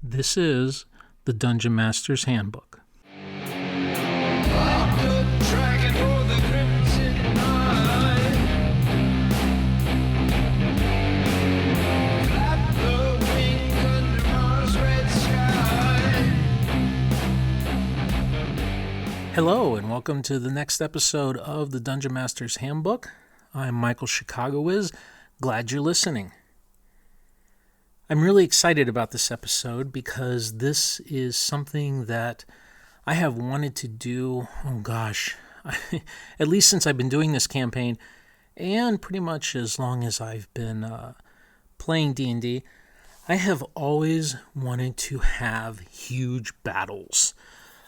This is the Dungeon Master's Handbook. Hello, and welcome to the next episode of the Dungeon Master's Handbook. I'm Michael Chicagowiz. Glad you're listening. I'm really excited about this episode because this is something that I have wanted to do, at least since I've been doing this campaign, and pretty much as long as I've been playing D&D. I have always wanted to have huge battles.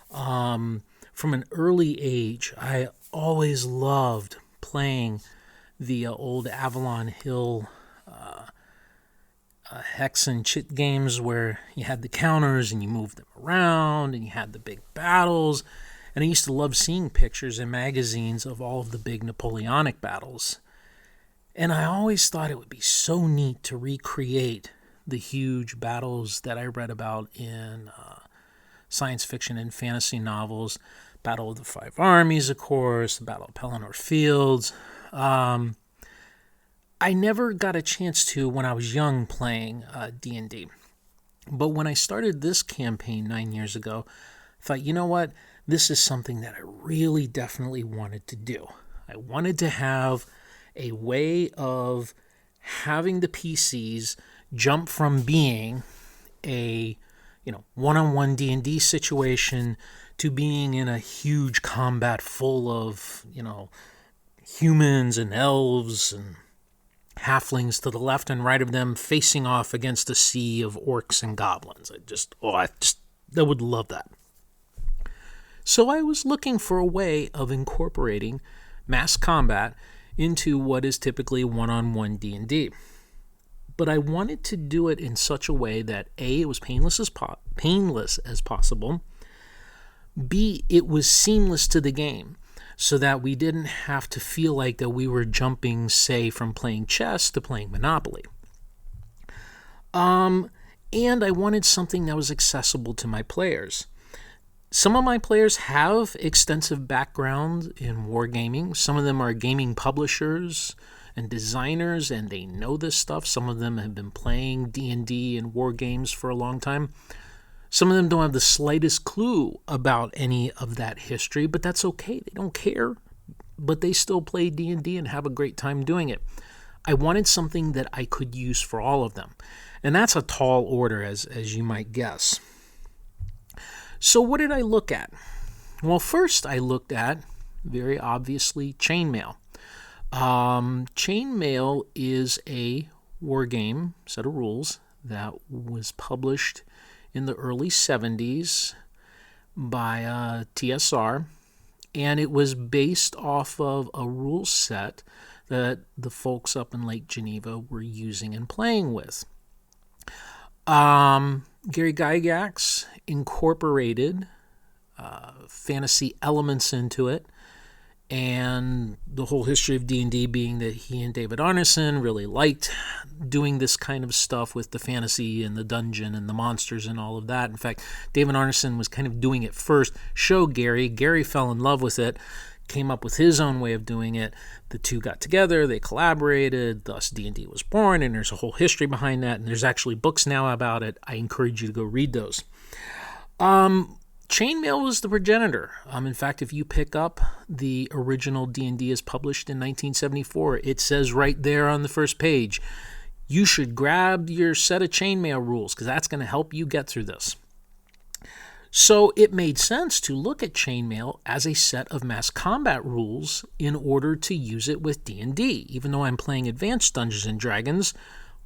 From an early age, I always loved playing the old Avalon Hill hex and chit games where you had the counters and you moved them around and you had the big battles. And I used to love seeing pictures in magazines of all of the big Napoleonic battles. And I always thought it would be so neat to recreate the huge battles that I read about in science fiction and fantasy novels. Battle of the Five Armies, of course, the Battle of Pelennor Fields. I never got a chance to when I was young playing D&D. But when I started this campaign 9 years ago, I thought, you know what? This is something that I really definitely wanted to do. I wanted to have a way of having the PCs jump from being a one-on-one D&D situation to being in a huge combat full of, humans and elves and halflings to the left and right of them facing off against a sea of orcs and goblins. I would love that. So I was looking for a way of incorporating mass combat into what is typically one-on-one D&D. But I wanted to do it in such a way that A, it was painless as possible, B, it was seamless to the game, so that we didn't have to feel like that we were jumping, say, from playing chess to playing Monopoly. And I wanted something that was accessible to my players. Some of my players have extensive background in wargaming. Some of them are gaming publishers and designers, and they know this stuff. Some of them have been playing D&D and war games for a long time. Some of them don't have the slightest clue about any of that history, but that's okay. They don't care, but they still play D&D and have a great time doing it. I wanted something that I could use for all of them, and that's a tall order, as you might guess. So what did I look at? Well, first I looked at, very obviously, chainmail. Chainmail is a war game set of rules that was published in the early 70s by TSR, and it was based off of a rule set that the folks up in Lake Geneva were using and playing with. Gary Gygax incorporated fantasy elements into it, and the whole history of D&D being that he and David Arneson really liked doing this kind of stuff with the fantasy and the dungeon and the monsters and all of that. In fact, David Arneson was kind of doing it first, showed Gary. Gary fell in love with it, came up with his own way of doing it. The two got together, they collaborated, thus D&D was born, and there's a whole history behind that, and there's actually books now about it. I encourage you to go read those. Chainmail was the progenitor. In fact, if you pick up the original D&D as published in 1974, it says right there on the first page, you should grab your set of chainmail rules because that's going to help you get through this. So it made sense to look at chainmail as a set of mass combat rules in order to use it with D&D. Even though I'm playing Advanced Dungeons & Dragons,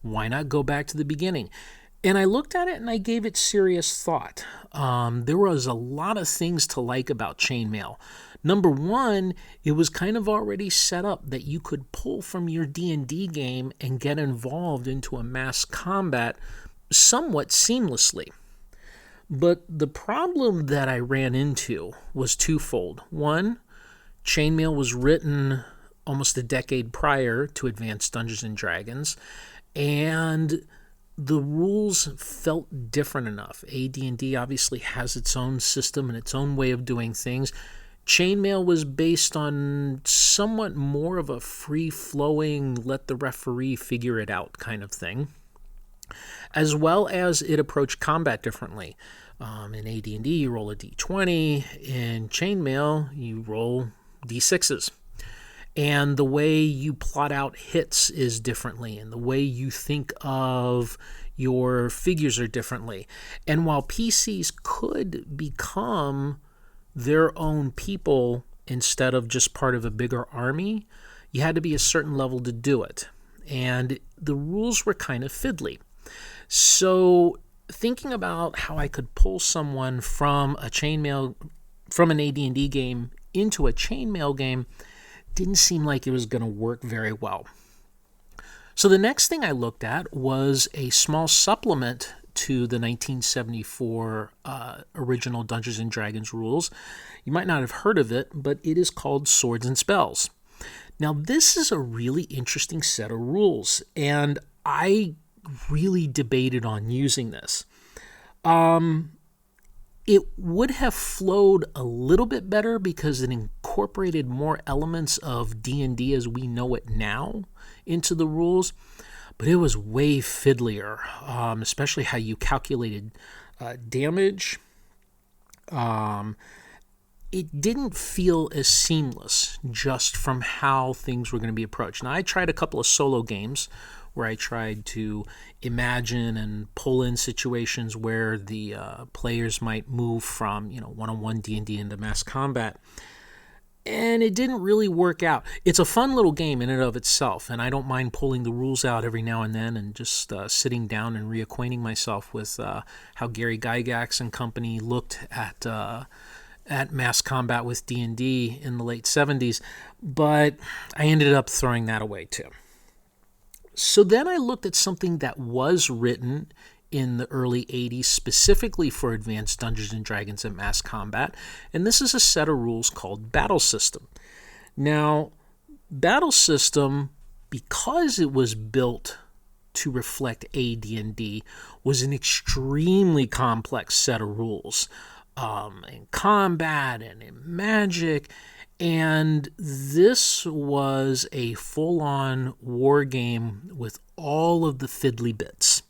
why not go back to the beginning? And I looked at it and I gave it serious thought. There was a lot of things to like about chainmail. Number one, it was kind of already set up that you could pull from your D&D game and get involved into a mass combat somewhat seamlessly. But the problem that I ran into was twofold. One, chainmail was written almost a decade prior to Advanced Dungeons & Dragons, and the rules felt different enough. AD&D obviously has its own system and its own way of doing things. Chainmail was based on somewhat more of a free-flowing, let the referee figure it out kind of thing, as well as it approached combat differently. In AD&D, you roll a d20. In Chainmail, you roll d6s. And the way you plot out hits is differently, and the way you think of your figures are differently. And while PCs could become their own people instead of just part of a bigger army, you had to be a certain level to do it. And the rules were kind of fiddly. So thinking about how I could pull someone from an AD&D game into a chainmail game didn't seem like it was going to work very well. So the next thing I looked at was a small supplement to the 1974 original Dungeons & Dragons rules. You might not have heard of it, but it is called Swords and Spells. Now, this is a really interesting set of rules, and I really debated on using this. It would have flowed a little bit better because it incorporated more elements of D&D as we know it now into the rules, but it was way fiddlier, especially how you calculated damage. It didn't feel as seamless just from how things were going to be approached. Now, I tried a couple of solo games where I tried to imagine and pull in situations where the players might move from, one-on-one D&D into mass combat. And it didn't really work out. It's a fun little game in and of itself, and I don't mind pulling the rules out every now and then and just sitting down and reacquainting myself with how Gary Gygax and company looked at mass combat with D&D in the late 70s, but I ended up throwing that away too. So then I looked at something that was written in the early 80s specifically for Advanced Dungeons & Dragons and mass combat, and this is a set of rules called Battle System. Now, Battle System, because it was built to reflect AD&D, was an extremely complex set of rules in combat and in magic. And this was a full-on war game with all of the fiddly bits.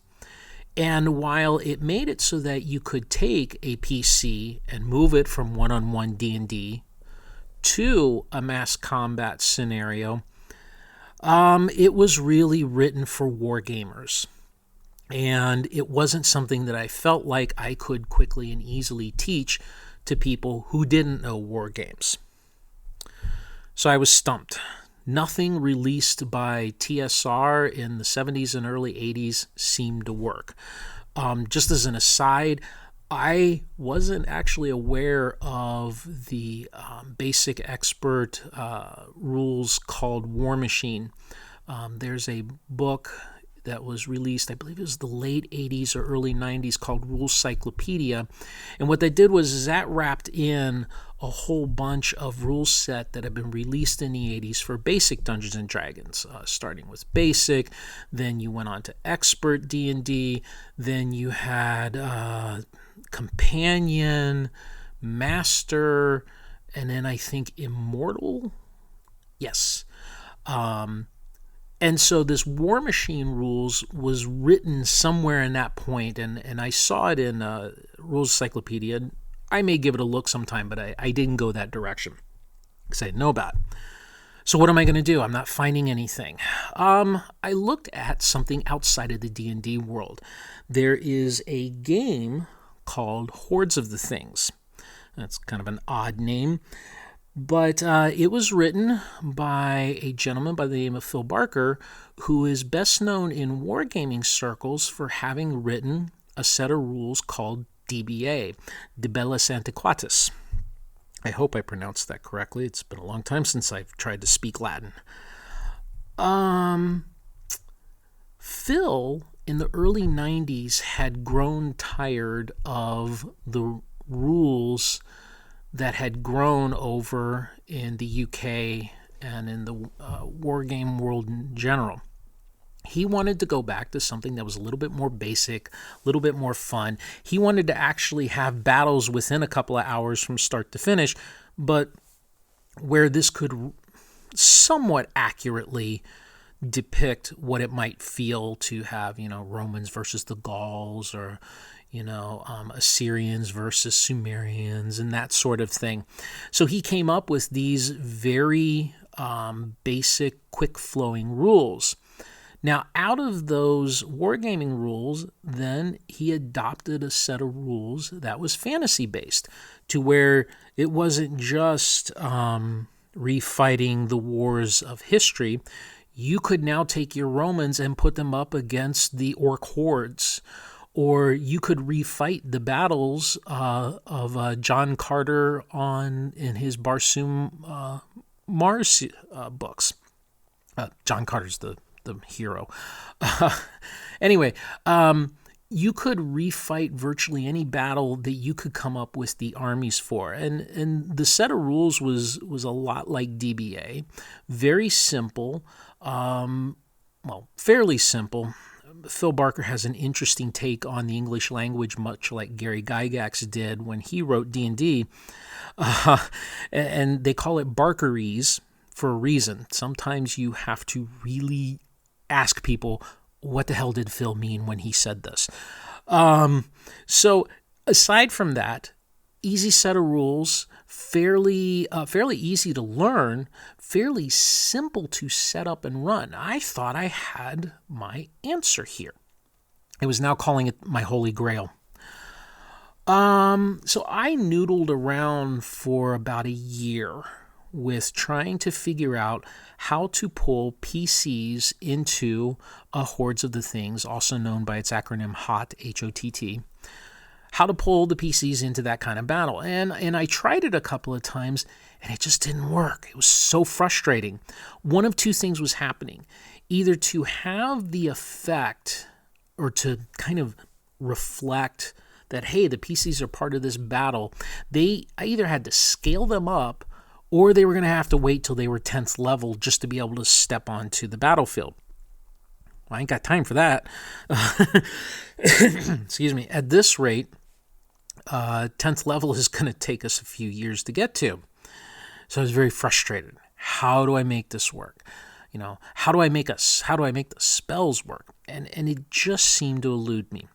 And while it made it so that you could take a PC and move it from one-on-one D&D to a mass combat scenario, it was really written for war gamers. And it wasn't something that I felt like I could quickly and easily teach to people who didn't know war games. So I was stumped. Nothing released by TSR in the 70s and early 80s seemed to work. Just as an aside, I wasn't actually aware of the basic expert rules called War Machine. There's a book that was released, I believe it was the late 80s or early 90s, called Rules Cyclopedia. And what they did was that wrapped in a whole bunch of rules set that had been released in the 80s for basic Dungeons & Dragons, starting with basic, then you went on to expert D&D, then you had companion, master, and then I think immortal? Yes. And so this War Machine rules was written somewhere in that point, and I saw it in Rules Cyclopedia. I may give it a look sometime, but I didn't go that direction because I didn't know about it. So what am I going to do? I'm not finding anything. I looked at something outside of the D&D world. There is a game called Hordes of the Things. That's kind of an odd name. But it was written by a gentleman by the name of Phil Barker, who is best known in wargaming circles for having written a set of rules called DBA, De Bellis Antiquatis. I hope I pronounced that correctly. It's been a long time since I've tried to speak Latin. Phil, in the early 90s, had grown tired of the rules that had grown over in the UK and in the war game world in general. He wanted to go back to something that was a little bit more basic, a little bit more fun. He wanted to actually have battles within a couple of hours from start to finish, but where this could somewhat accurately depict what it might feel to have, Romans versus the Gauls, or, Assyrians versus Sumerians, and that sort of thing. So he came up with these very basic, quick-flowing rules. Now, out of those wargaming rules, then he adopted a set of rules that was fantasy-based, to where it wasn't just refighting the wars of history. You could now take your Romans and put them up against the orc hordes, or you could refight the battles of John Carter in his Barsoom Mars books. John Carter's the hero. Anyway, you could refight virtually any battle that you could come up with the armies for. And the set of rules was a lot like DBA. Very simple. Fairly simple. Phil Barker has an interesting take on the English language, much like Gary Gygax did when he wrote D&D. And they call it Barkerese for a reason. Sometimes you have to really ask people, what the hell did Phil mean when he said this? So aside from that, easy set of rules, fairly easy to learn, fairly simple to set up and run. I thought I had my answer here. I was now calling it my Holy Grail. So I noodled around for about a year with trying to figure out how to pull PCs into Hordes of the Things, also known by its acronym HOTT, H-O-T-T. How to pull the PCs into that kind of battle. And I tried it a couple of times, and it just didn't work. It was so frustrating. One of two things was happening. Either to have the effect, or to kind of reflect that, hey, the PCs are part of this battle, I either had to scale them up, or they were going to have to wait till they were 10th level just to be able to step onto the battlefield. Well, I ain't got time for that. Excuse me. At this rate, 10th level is going to take us a few years to get to. So I was very frustrated. How do I make this work? How do I make the spells work? And it just seemed to elude me.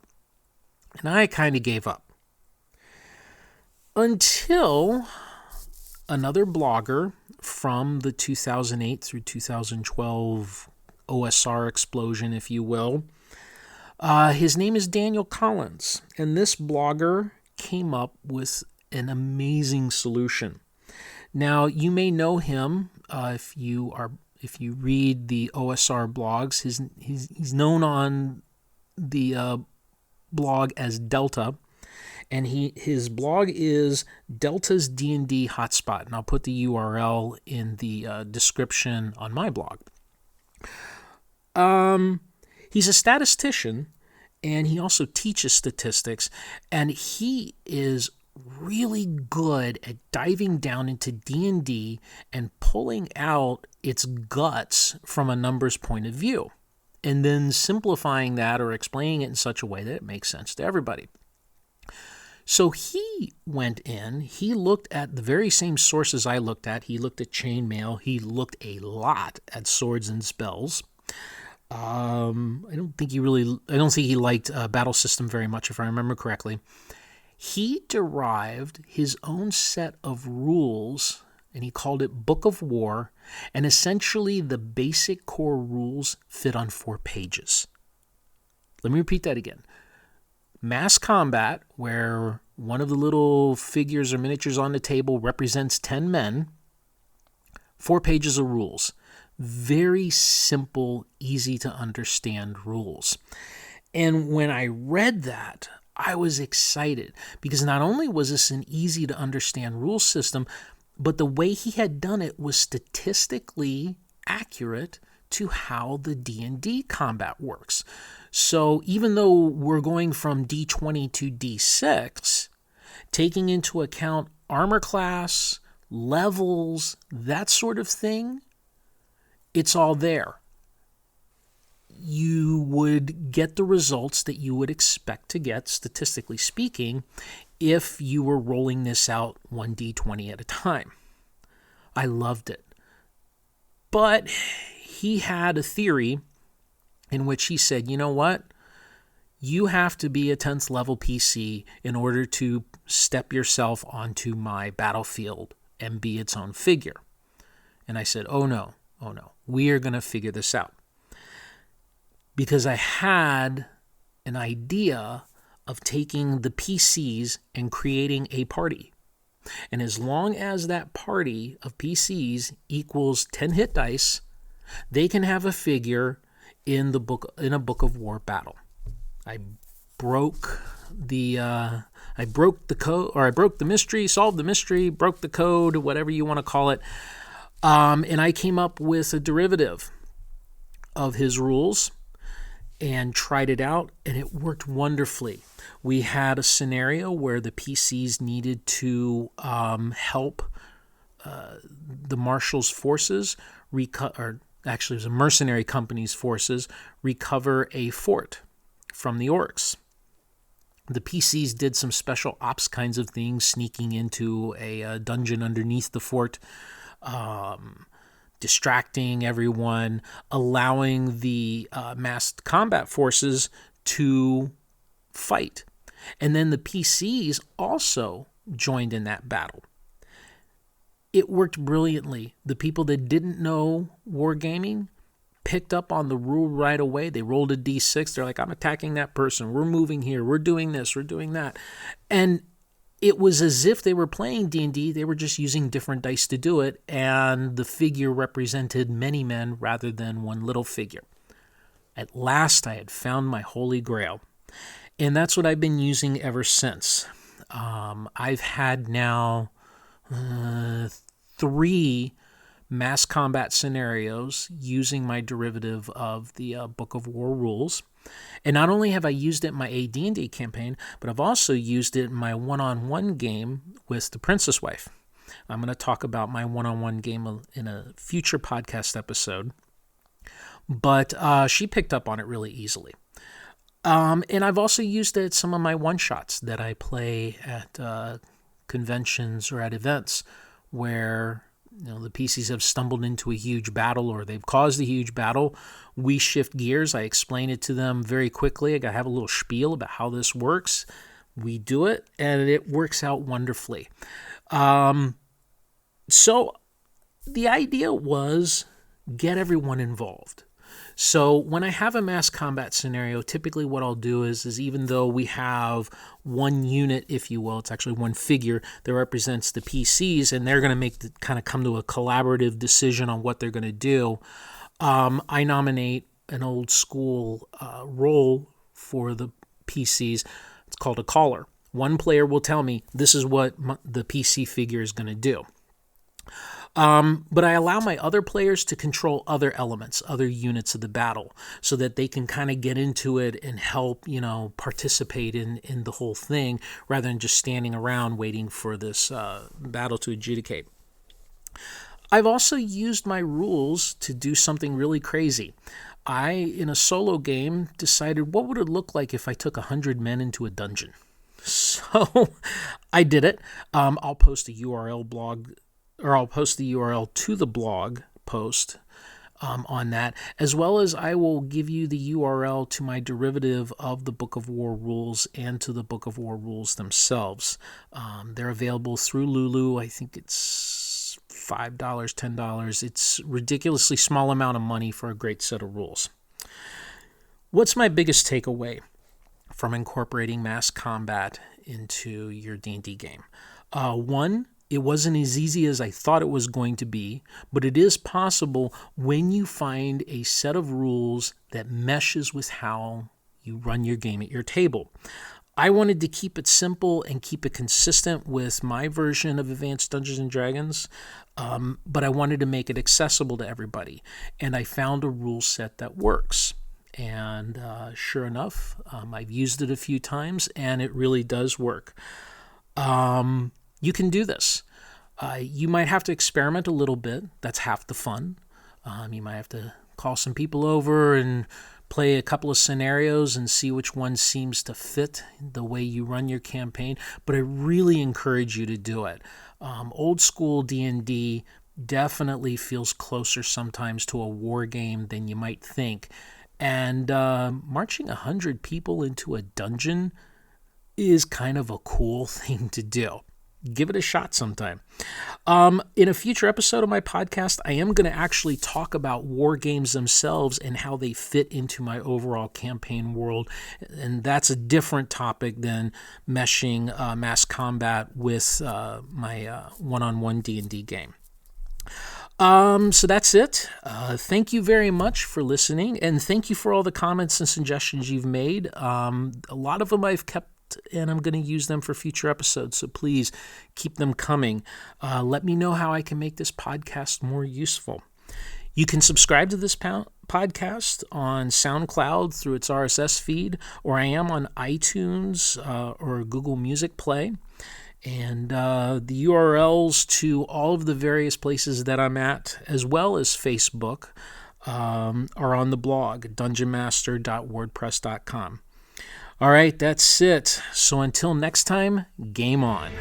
And I kind of gave up. Until another blogger from the 2008 through 2012 OSR explosion, if you will. His name is Daniel Collins, and this blogger came up with an amazing solution. Now, you may know him if you read the OSR blogs. He's known on the blog as Delta. And his blog is Delta's D&D Hotspot, and I'll put the URL in the description on my blog. He's a statistician, and he also teaches statistics, and he is really good at diving down into D&D and pulling out its guts from a numbers point of view, and then simplifying that or explaining it in such a way that it makes sense to everybody. So he went in, he looked at the very same sources I looked at. He looked at chainmail. He looked a lot at swords and spells. I don't think he liked Battle System very much, if I remember correctly. He derived his own set of rules, and he called it Book of War, and essentially the basic core rules fit on 4 pages. Let me repeat that again. Mass combat, where one of the little figures or miniatures on the table represents 10 men, 4 pages of rules. Very simple, easy to understand rules. And when I read that, I was excited because not only was this an easy to understand rule system, but the way he had done it was statistically accurate to how the D&D combat works. So even though we're going from D20 to D6, taking into account armor class, levels, that sort of thing, it's all there. you would get the results that you would expect to get, statistically speaking, if you were rolling this out 1d20 at a time. I loved it. But he had a theory in which he said, you know what? You have to be a 10th level PC in order to step yourself onto my battlefield and be its own figure. And I said, oh no, we are going to figure this out. Because I had an idea of taking the PCs and creating a party. And as long as that party of PCs equals 10 hit dice, they can have a figure in a Book of War battle. I broke the code, or I broke the mystery, solved the mystery, broke the code, whatever you want to call it. And I came up with a derivative of his rules and tried it out, and it worked wonderfully. We had a scenario where the PCs needed to help the Marshals' forces, or actually it was a mercenary company's forces, recover a fort from the orcs. The PCs did some special ops kinds of things, sneaking into a dungeon underneath the fort, distracting everyone, allowing the massed combat forces to fight. And then the PCs also joined in that battle. It worked brilliantly. The people that didn't know wargaming picked up on the rule right away. They rolled a d6. They're like, I'm attacking that person. We're moving here. We're doing this. We're doing that. And it was as if they were playing D&D. They were just using different dice to do it. And the figure represented many men rather than one little figure. At last, I had found my Holy Grail. And that's what I've been using ever since. I've had now 3 mass combat scenarios using my derivative of the Book of War rules. And not only have I used it in my AD&D campaign, but I've also used it in my one-on-one game with the Princess Wife. I'm going to talk about my one-on-one game in a future podcast episode. But she picked up on it really easily. And I've also used it at some of my one-shots that I play at conventions or at events where the PCs have stumbled into a huge battle or they've caused a huge battle. We shift gears. I explain it to them very quickly. I have a little spiel about how this works. We do it, and it works out wonderfully. So the idea was get everyone involved. So when I have a mass combat scenario, typically what I'll do is even though we have one unit, if you will, it's actually one figure that represents the PCs, and they're going to kind of come to a collaborative decision on what they're going to do, I nominate an old school role for the PCs. It's called a caller. One player will tell me, this is what the PC figure is going to do. But I allow my other players to control other elements, other units of the battle, so that they can kind of get into it and help, participate in the whole thing rather than just standing around waiting for this battle to adjudicate. I've also used my rules to do something really crazy. I, in a solo game, decided what would it look like if I took 100 men into a dungeon. So I did it. I'll post a URL blog, or I'll post the URL to the blog post on that, as well as I will give you the URL to my derivative of the Book of War rules and to the Book of War rules themselves. They're available through Lulu. I think it's $5, $10. It's a ridiculously small amount of money for a great set of rules. What's my biggest takeaway from incorporating mass combat into your D&D game? One, it wasn't as easy as I thought it was going to be, but it is possible when you find a set of rules that meshes with how you run your game at your table. I wanted to keep it simple and keep it consistent with my version of Advanced Dungeons & Dragons, but I wanted to make it accessible to everybody. And I found a rule set that works. And sure enough, I've used it a few times, and it really does work. You can do this. You might have to experiment a little bit. That's half the fun. You might have to call some people over and play a couple of scenarios and see which one seems to fit the way you run your campaign, but I really encourage you to do it. Old school D&D definitely feels closer sometimes to a war game than you might think. And marching 100 people into a dungeon is kind of a cool thing to do. Give it a shot sometime. In a future episode of my podcast, I am going to actually talk about war games themselves and how they fit into my overall campaign world. And that's a different topic than meshing mass combat with my one-on-one D&D game. So that's it. Thank you very much for listening, and thank you for all the comments and suggestions you've made. A lot of them I've kept, and I'm going to use them for future episodes, so please keep them coming. Let me know how I can make this podcast more useful. You can subscribe to this podcast on SoundCloud through its RSS feed, or I am on iTunes or Google Music Play. And the URLs to all of the various places that I'm at, as well as Facebook, are on the blog, dungeonmaster.wordpress.com. All right, that's it. So until next time, game on.